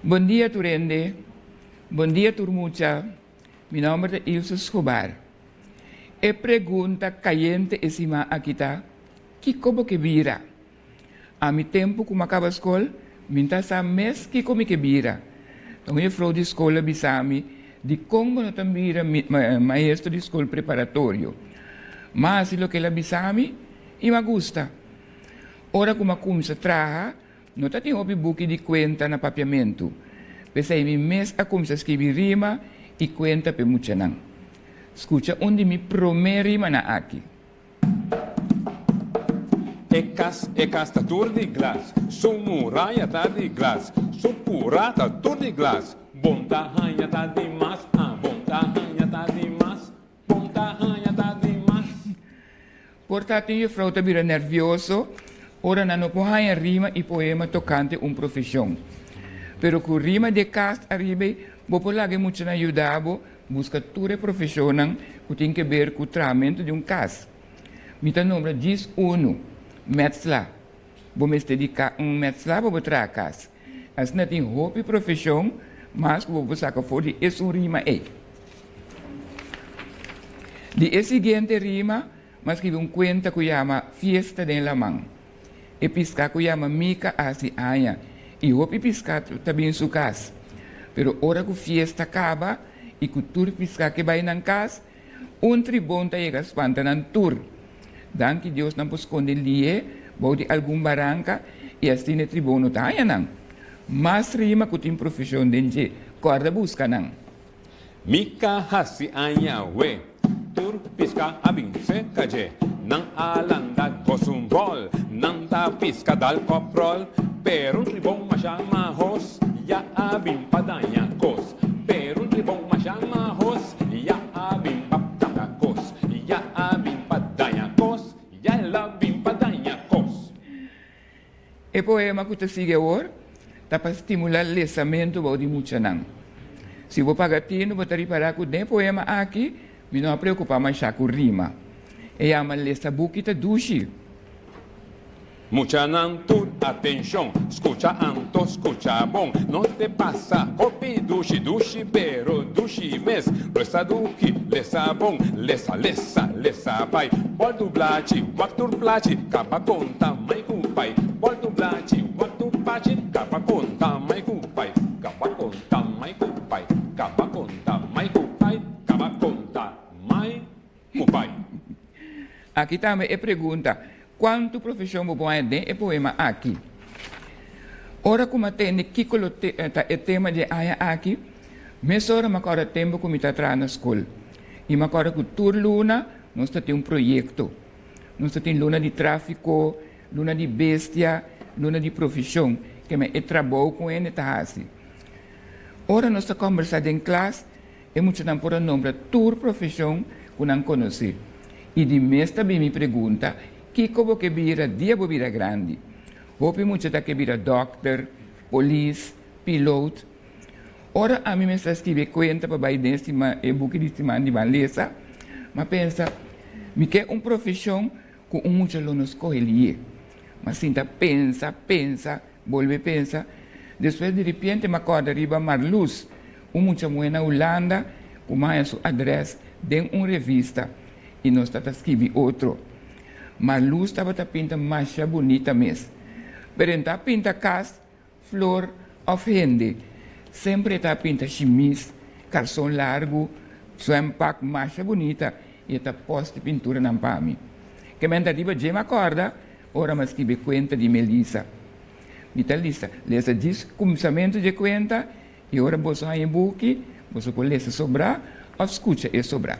Speaker 13: Bom dia, Turende. Bom dia, Turmucha. Meu nome é Ilse Escobar. E pergunta caliente e cima aqui tá, que como que vira? A mi tempo, como acaba a escola, minta sa mês que como que vira. Então, eu falo de escola bisami, de como não também vira maestro de escola preparatório. Mas, se lo que ela bisami, e me gusta. Ora, como começa a trabalhar, não está tendo um book de conta na papiamento. Pensei em mês a começar a escrever rima e conta para muita não. Escuta onde me primeira rima na aqui.
Speaker 14: Ekas tá tudo de glass, sumuraia tá de glass, supura tá tudo de glass, bonta ranha tá de mas, bonta ranha tá de mas, bonta ranha tá de mas.
Speaker 13: Portanto, eu frauta vira nervioso. Ora não pode rima e poema tocante profissão. Pero com rima de cast arriba, vou lá que muito ajudar, busca toda profissão que tem que ver com o tratamento de cast. Mita número 11, metzla. Vou me dedicar metzla para tratar cast. As não tem roupa profissão, mas vou sacar fora de esse rima aí. De seguinte rima, mas que conta que chama Fiesta de la Man. E piscar que chama Mica Asi Aya. E o piscar também em sua casa. Pero hora que a fiesta acaba e que o tour piscar que vai na casa, tribunal chega a espanta na tour. Dan que Deus não pode esconder ali, vou de algum barranca e assim o tribuno está aí não. Mas rima que tem profissão de corda busca não.
Speaker 14: Mica Asi Aya we, tour piscar abin se caje. Nang alanda gosumbol, nang tapisca dal coprol, per un tribon machama hos, ya abim padanya cos, per un tribon machama hos, ya abim padanya cos, ya abim padanya cos, ya labim padanya cos.
Speaker 13: E poema que te sigue agora, está para estimular o lançamento de muita não. Se vou pagar tino, vou te reparar que o poema aqui, me não preocupa mais com rima. E a malesta buquita dushi.
Speaker 14: Mucha nantur, atención, escucha anto, escucha bon, no te pasa, hopi dushi, dushi, pero dushi mes, resta duki, lesa bon, lesa pai, bol du blachi, waktur plachi, kapa conta, mai kupai, bol du blachi, waktur plachi, kapa conta, mai kupai, kapa conta, mai kupai, kapa conta, mai kupai, kapa conta, mai kupai.
Speaker 13: Aqui também é pergunta, quanto profissão vou pôr dentro poema aqui? Ora como tem que é tema de aia aqui, mas ora me agora tempo que me está atrás na escola. E me agora que tur luna, nós temos projeto. Nós temos luna de tráfico, luna de bestia, luna de profissão, que me é trabalho com ele tá assim. Ora nós estamos conversando em classe, e muito não por nome tur profissão que não conhece. E de mês também me pergunta, que como que vira dia vou vira grande? Hope muito da que vira doctor, police, piloto. Ora a mim me está escrever conta para vai desse e book de semana de valesa, mas pensa, me quer profissão com mucho lo nos cogelie. Mas sinta pensa, volve pensa. Depois de repente me acorda arriba Marluz, mucha mulher na Holanda, com mais sua adresse de uma revista. E nós estamos escrevendo outro. Marluz estava pinta mais bonita mesmo. Perenta pinta casa, flor of rende. Sempre está pinta chemise, calção largo, swampak mais bonita. E está posta pintura na pami. Que me arriba de me acorda, ora me escreve conta de Melissa. Mita lista, lesa diz começamento de conta, e ora você vai em book, você pode ler sobrar, ou escuta e sobrar.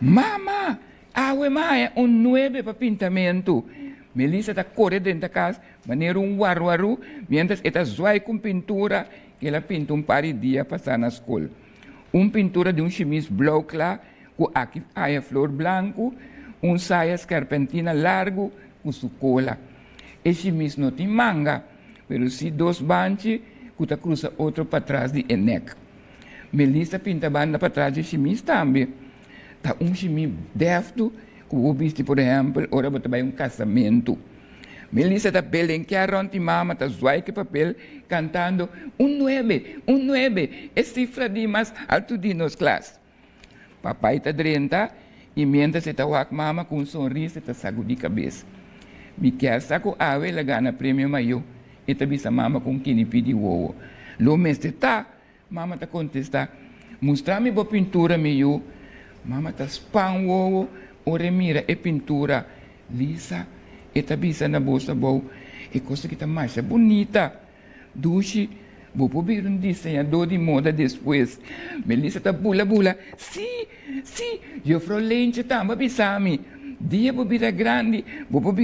Speaker 13: Mama, awe maia, 9 para pintamento. Melissa está correndo dentro da casa, maneira waru, mientras está zoai com pintura, que ela pinta par de dia passar na escola. Pintura de chemise blau claro, com aqui a flor branco, saia serpentina largo, com sua cola. E chemise não tem manga, mas se 2 banches, que cruza outro para trás de neck. Melissa pinta banda para trás de chemise também. Tá chemise defto, que o visto, por exemplo, ora bota vai casamento. Melissa tá belenquearon de mama, tá zoai que papel, cantando 9, é cifra de mais alto de nos classe. Papai tá 30, e mientras tá wak mama com sorriso, tá sago de cabeça. Me quer saco ave, la gana prêmio maior, e tá bisa mama com quem pedi uovo. Lo mestre tá, mama tá contestar, mostrar-me boa pintura meio, mama tá spam uovo, ore mira e pintura, lisa, e tabisa na bolsa boa, e coisa que tá mais bonita. Dushi, vou pôr desenhador de moda depois. Melissa tá bula. Sim, eu frolente tamba bisami. Dia vou vir grande, vou pôr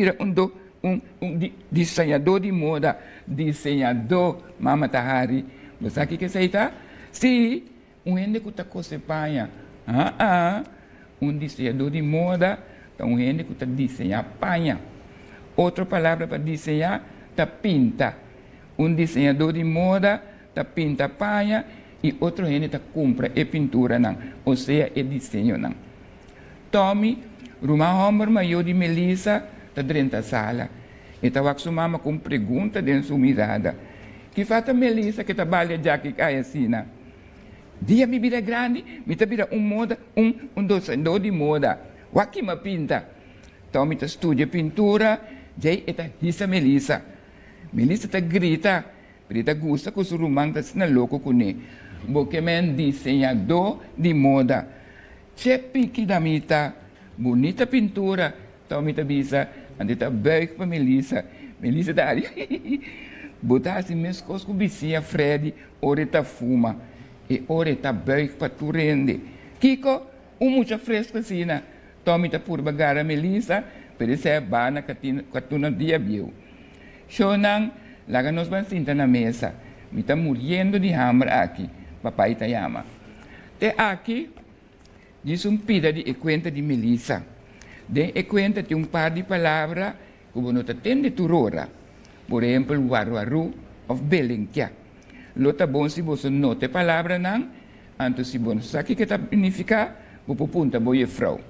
Speaker 13: desenhador de moda. Desenhador, mama tahari. Você sabe que sei tá? Sim, ende que tá cocepanha. Desenhador de moda, ende que tá desenhar panha. Outra palavra para desenhar, tá pinta. Desenhador de moda, tá pinta panha, e outro gente tá compra e pintura, não. Ou seja, é desenho, não. Tommy, Ruma Homer, maior de Melissa, tá dentro da sala. E tá com mama com pergunta dentro da sua mirada. Que fata Melissa que trabalha já que cai assim, não? Dia me vira grande, me tá vira moda, desenhador de moda. O que me pinta? Tommy tá estudia pintura, Jay eta hisa Melissa. Melissa ta grita, grita gusta com o rumang tas na louco com ele. Porque men desenhador de moda. Che pique da mita, bonita pintura. Tommy ta bisa, ande ta buik para Melissa. Melissa ta ali. Botar assim mesmo coisa com bicinha Freddy, ore ta fuma. E ore ta buik para tu rende. Kiko, mucha fresca assim, na. Tommy ta por bagara Melissa. Pero essa bana katuna dia viu. Shonang, laga nos van sinta na mesa. Me está muriendo de hambre aqui. Papai ta llama. Te aqui, diz pida de cuenta de Melissa. De cuenta de par de palavras que não te tende turora. Por exemplo, waru of belenquia. Lota bom se você não te palavra não, anto se bom sabe que tá significa, vou punta boie frau.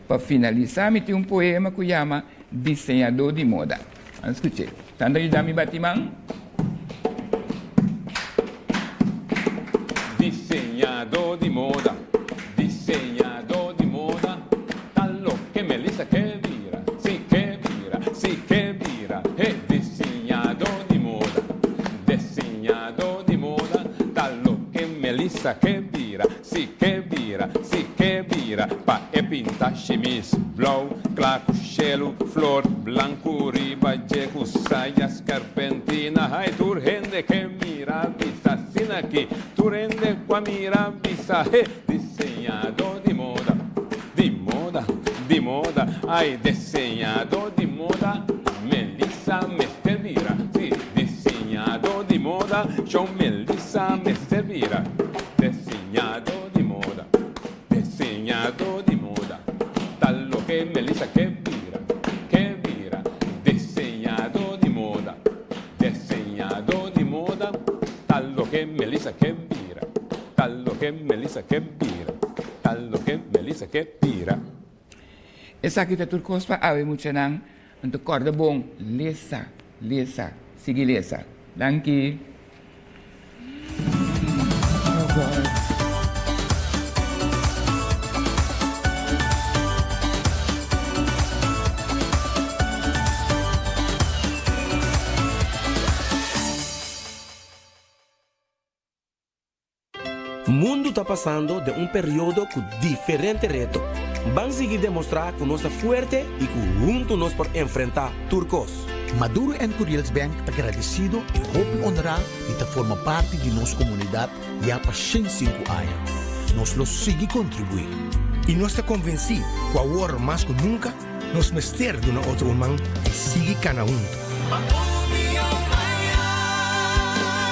Speaker 13: Para finalizar, me tem poema que chama Desenhador de Moda. Escute. Tanda ajudar-me, Batimang?
Speaker 14: Desenhador de moda, tallo que Melissa que vira, si que vira, desenhador de moda, tallo que Melissa que vira, si que vira, pa e pinta chemise, blau, claro, chelo, flor, blanco, riba, jeco, saia, serpentina, ai, tu rende que mira, vista, sina aqui, tu rende qua mira, vista, desenhador de moda, ai, desenhador de moda, Melissa me servira, sì, desenhador de moda, show Melissa me servira, desenhador de moda, tallo che Melissa che vira, desenhador de moda, tallo che Melissa che vira, tallo che que pira.
Speaker 13: Essa aqui tá turcos pa awe mucha nang untuk corda bom lesa. Sige lesa. Danke. Oh God.
Speaker 2: O mundo está passando de um período com diferente reto. Vamos seguir demonstrar que nós somos forte e que juntos nós podemos enfrentar turcos.
Speaker 3: Maduro and Kuriels Bank está agradecido e hope honorar e está forma parte de nossa comunidade e há para 105 anos. Nós los sigue contribuir.
Speaker 4: E nós estamos convencidos que agora mais que nunca nós mester de uma outra humana e sigue cada um.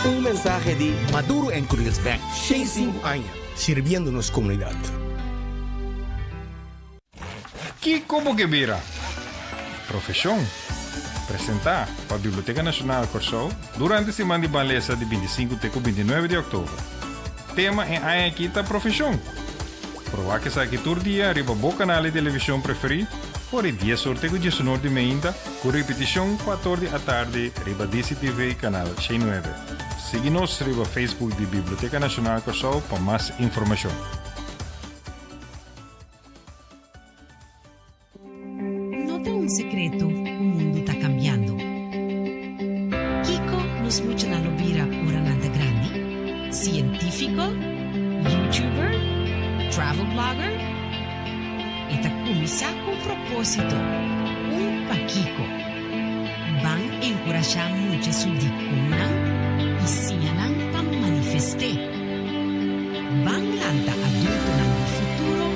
Speaker 2: Um mensagem de
Speaker 3: Maduro and Kuriels Bank.
Speaker 4: 105 anos, servindo nossa comunidade.
Speaker 5: Que como que vira? Profissão. Apresentar para a Biblioteca Nacional Corsol durante a Semana de Baleza de 25 até 29 de outubro. Tema é a Aquita Profissão. Provar que aqui todo dia arriba o canal de televisão preferido por o dia sorteio de sonor de meinta com repetição 14 da tarde arriba DCTV canal 69. Siga-nos arriba Facebook de Biblioteca Nacional Corsol para mais informação.
Speaker 9: No te un secreto, o mundo está cambiando. Kiko nos mucha na lobira ora nada grande. Científico, YouTuber, travel blogger. Eta começar com propósito. Pa Kiko. Van encorajar mucha su dicunan e sinyalan pa manifeste. Van lanta adulto ng futuro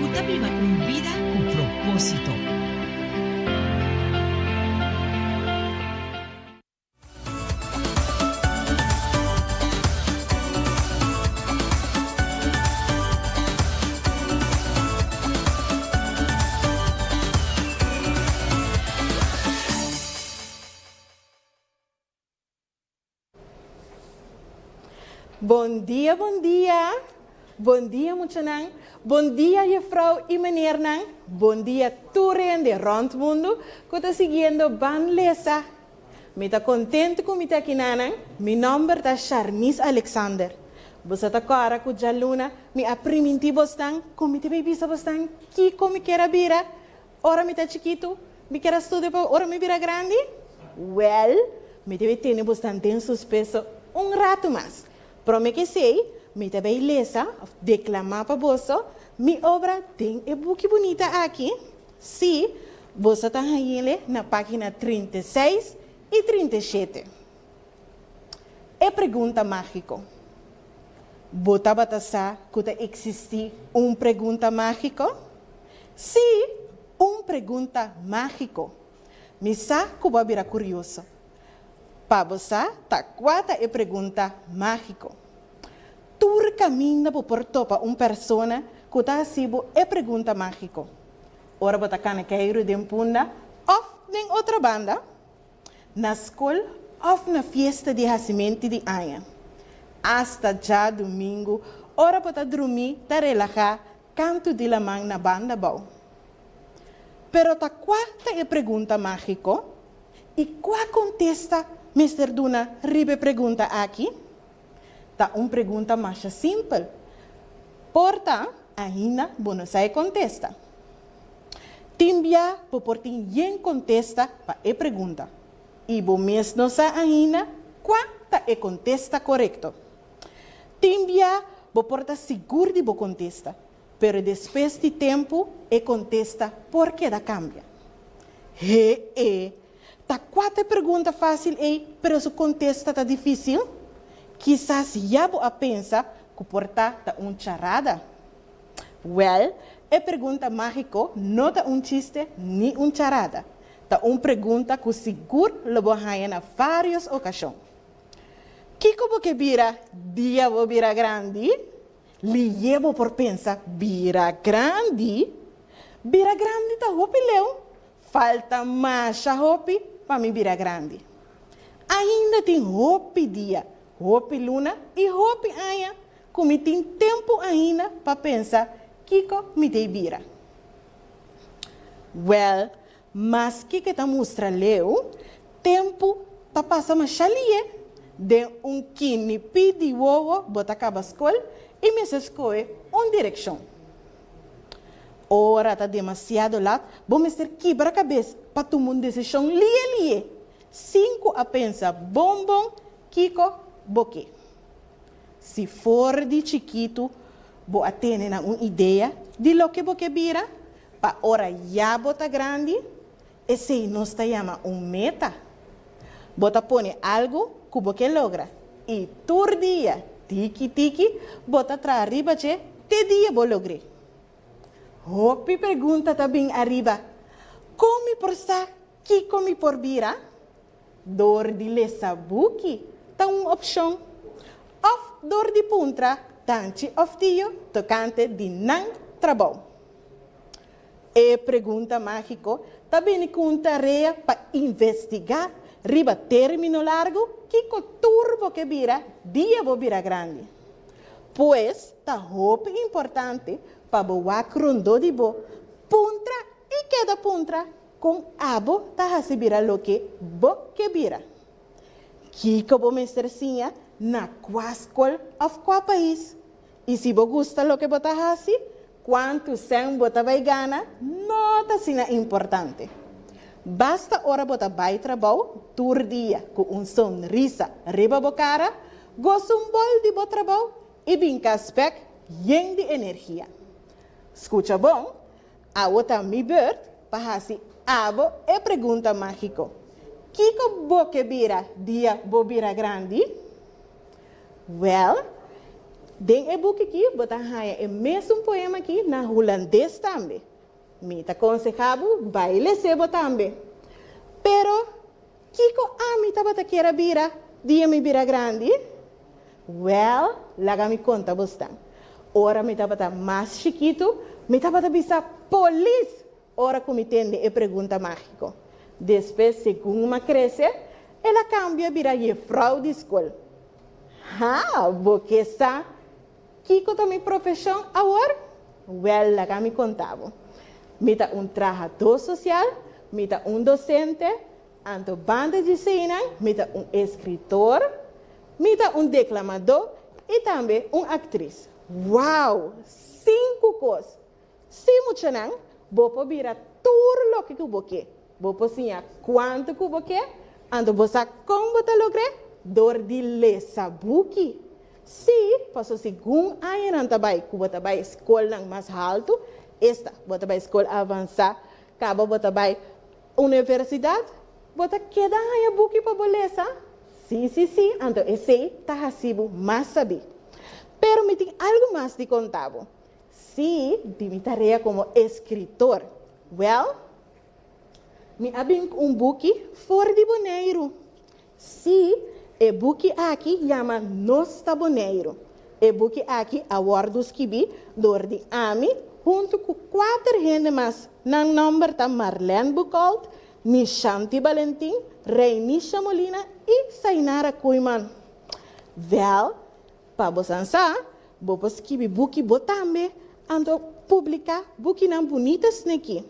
Speaker 9: kuta viva vida com propósito.
Speaker 8: Bom dia, bom dia. Bom dia, Muchanang. Bom dia, juffrouw e meneer Nang. Bom dia, toeren de rondmundo. Que está seguindo Ban Lesa. Me está contente com me aqui, Nanang. Meu nome é Charnice Alexander. Você está cara com a Luna. Me aprimenti bastante. Como te baby bastante. Que como quer vira. Ora me está chiquito. Me quer estudar para ora me vira grande. Well, me deve ter bastante em suspenso. Rato mais. Pero me que sei, me também lesa, declamar para você, minha obra tem um book bonita aqui. Sim, você está aí na página 36 e 37. É pergunta mágica. Você vai que existe pergunta mágica? Sim, pergunta mágica. Me sa que vai virar curioso. Para você, tá quatro pergunta mágica. Tu caminha por topa persona que está assim pergunta mágica. Ora você can cair de punda ou em outra banda, na escola ou na festa de nascimento de Anha. Hasta já domingo, ora você dormir, tá relaxar, canto de la mão na banda bom. Pero tá quatro pergunta mágica e qual contesta Mr. Duna, ribe pergunta aqui. Tá pergunta mais simples. Porta, ainda, você sai contesta. Timbia, por quem contesta para a pergunta. E você mesmo sabe ainda qual é contesta correto. Timbia, por estar seguro de você contesta. Pero depois de tempo, contesta porque da cambia. Tá quatro perguntas fáceis, pero su contesta tá difícil. Quizás já você pensa que porta tá charada. Well, a pergunta mágica não tá chiste nem charada. Tá pergunta que seguro lo vai na várias ocasiões. Que como que vira dia vou vira grande? Lhe llevo por pensar vira grande? Vira grande tá hopi leão. Falta mais hopi para me virar grande. Ainda tem hopi dia, hopi luna e hopi anha, como tem tempo ainda para pensar Kiko me dei bira. Well, mas que tá mostra leu, tempo tá passa uma chalie de kini pidi wowo bota acaba escola e me se escolhe direção. Ora tá demasiado lá, vamos ter quebra cabeça para tomar uma decisão lie. 5 a pensa bombom, Kiko, boque. Se for de chiquito, vou atender uma ideia de lo que boque vira, para ora já bota grande, e se não está chama meta, bota põe algo que boque logra, e todo dia, tiki, bota tra arriba te dia vou lograr. Hopi pergunta também arriba, como por sa, Kiko me por vira? Door de lesa buki, tá uma opção. Of door de puntra, tanti of tio, tocante de não trabalho. E pergunta mágico, também com tarefa para investigar, riba término largo, Kiko turbo que vira, dia vou vira grande. Pois, tá hope importante, para boa crundo de bo, puntra e queda puntra, com abo tá recebira lo que bo que vira. Kiko bo mestercinha na quascol of qua país. E se bo gusta lo que bota hasi, quanto sem bota vai gana, nota sina importante. Basta ora bota vai trabalho, tur dia, com sonrisa riba bo cara, gosto bol de bo trabalho e binca aspect yen de energia. Escuta bom, a outra mi bird, para hasi abo e pergunta mágico. Kiko bo que vira dia bo vira grande? Well, den e book aqui, bota haya e mesmo poema aqui na holandês também. Me tá aconsejado, baile sebo também. Pero, Kiko mi tá bota queira vira, dia me vira grande? Well, laga me conta bostan. Ora me tá bota mais chiquito, me tá bota bisa police. Ora como entende e pergunta mágico. Depois, segundo cresce, ela cambia vira e frau de escola. Porque sa, Kiko também profissão agora? Well, lá me contava. Me tá trabajador social, me tá docente, anto banda de cena, me tá escritor, me tá declamador e também atriz. Uau! 5 coisas. Se muito não, vou virar tudo o que eu quero. Vou ensinar quanto que eu quero, ando você como você lograr, dor de lesa buki. Se passou segundo ano não trabalho, que você vai escola mais alto, esta você vai escola avançada, acaba você vai universidade, você queda aí buki para beleza. Sim, então esse tá recibo mais saber. Pero me tem algo mais de contar. Se de minha tarefa como escritor, well, me abri book fora de Bonaire. Se e book aqui chama Nosta Bonaire. E book aqui awardos que vi door de AMI, junto com 4 gente mais. Nang number tá Marlene Buchholz, Nishanti Valentin, Reinisha Molina e Sainara Kuiman. Well, para você vou escrever book botambe, ando publicar book não bonitas naqui.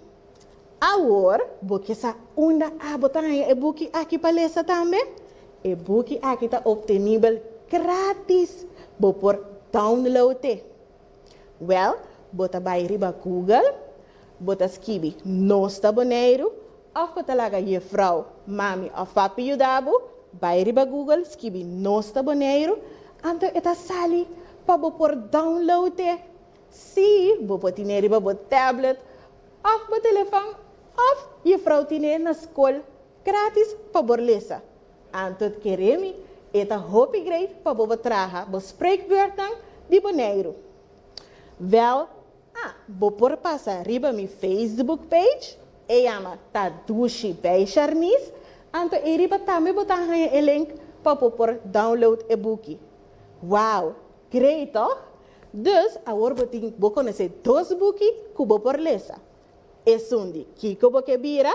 Speaker 8: Agora, porque essa onda botar e book aqui para ler também, e book aqui está obtenível grátis, vou por download. Well, bota vai riba Google, bota escrever Nosta Bonaire, of bota laga je vrouw, mami of papi judabo, vai riba Google, escrever Nosta Bonaire, ando eta sali para por download. Se vou tirar riba bo tablet, of bo telefone, of je vrouw tiene na school gratis para borlesa. Antot keremi eta hopi great para bo traga bo spreekbeurten di Bonaire. Wel, bo por passa riba mi Facebook page, e chama Tadushi bij Charnice, anto e riba também botar e link para por download e book. Wow, great toch? Dus, agora vou conhecer 2 boeken que vou por lesa. É um de Kiko Bokebira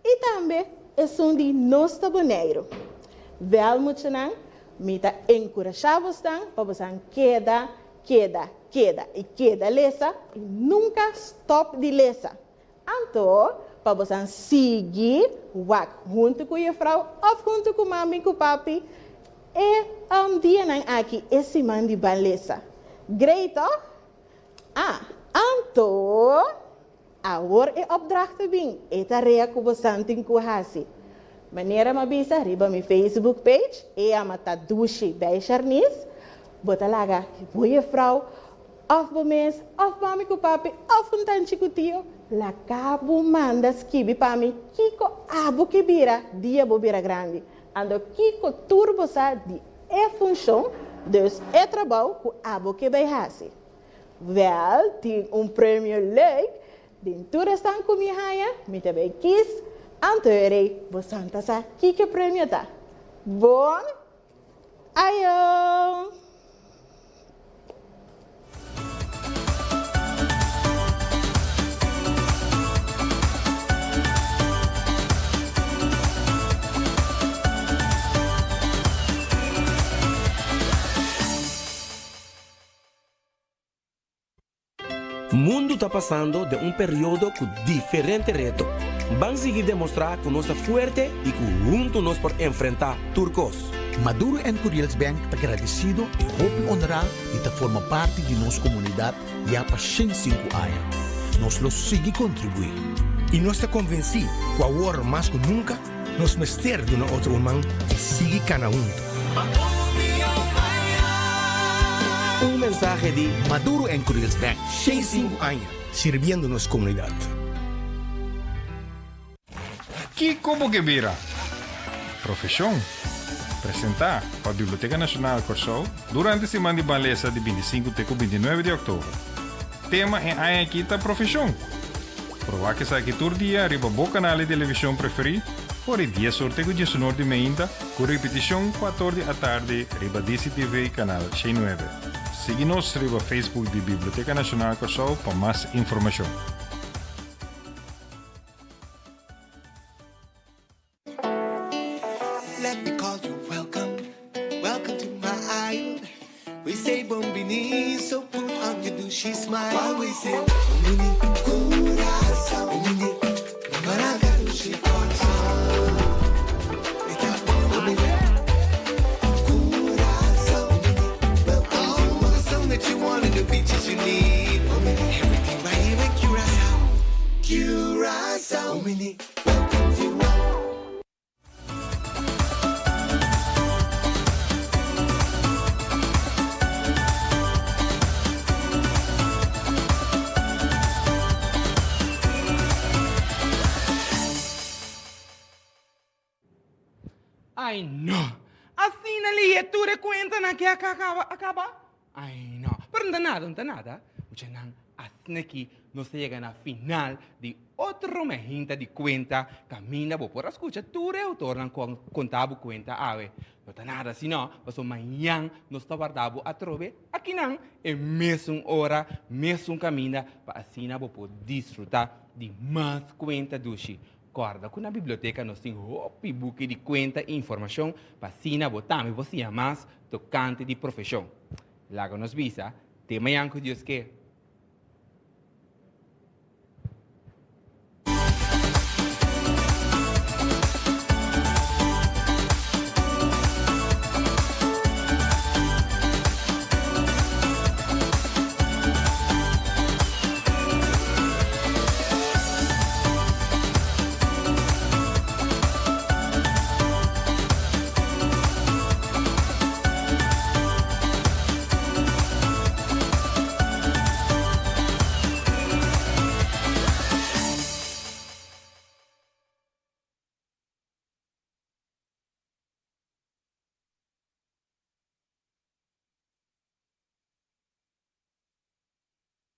Speaker 8: e também é um de Nosta Bonaire. Wel muito não, me tá encorajado para você queda queda e queda lesa e nunca stop de lesa. Então, para você seguir junto com a vrouw ou junto com mami e com papi, e dia não aqui esse man de beleza. Great, toch? Então, agora é opdracht bem. É tarefa que você tem que fazer. Maneira me avisa, riba mi Facebook page, e a mata douche bij Charnice. Bota laga, boa vrouw, of bemes, of mami com papi, of um tante com tio. La cabo manda skibi para mim, kiko abu que bira, dia bobira grande. Ando kiko turbo sa di é função, dus é trabalho que abu que vai fazer. Wel, tem prêmio leuk, den toeristan com minha raia, me também quis, anterei, bosanta sa, kiko prêmio tá. Bom, ayo!
Speaker 2: O mundo está passando de um período com diferentes retos. Vamos seguir demonstrar que nós somos fortes e que juntos nós podemos enfrentar turcos.
Speaker 3: Maduro and Curiels Bank está agradecido e hope honorar e está forma parte de nossa comunidade e há para 105 anos. Nós los sigue contribuir.
Speaker 4: E nós está convencido que agora mais que nunca nós mester de uma outra humana e sigue cada um.
Speaker 2: Um mensagem de
Speaker 3: Maduro and Curiels Bank.
Speaker 4: 105 anos, servindo nossa comunidade.
Speaker 5: Que como que vira? Profissão? Apresentar para a Biblioteca Nacional Corsol durante a Semana de Beleza de 25 até 29 de outubro. Tema é a aqui da profissão. Provar que sabe que todo dia arriba o canal de televisão preferido, por dia sorteio de sonoro de meinta, com repetição 14 da tarde, arriba DCTV canal 69. Siga-nos no Facebook de Biblioteca Nacional Corsol para mais informação.
Speaker 6: Let me call you welcome, welcome to my island. We say bombini, so put on your douchey smile. While we say bombini, coração, bombini, maraca douchey coração. Ita bombini, coração, bombini, welcome to the song that you want and the beaches you need. Bombini, everything right here in Curaçao, Curaçao, bombini.
Speaker 1: Ay, no. Assim na leitura conta na que acaba. Ay, no. Pero não está nada. Porque não, assim aqui, nós chegamos na final de outro mejinta de conta. Camina, vou por escutar, tudo eu torno contar a conta. Não está nada, senão, mas amanhã nós está guardado a trove. Aqui não, é mesmo hora, mesmo caminho, para assim vou poder desfrutar de mais conta doce. Guarda, com a biblioteca nós temos um book de conta e informação para assim botar você mais tocante de profissão. Lá nos visa, tema que Deus quer.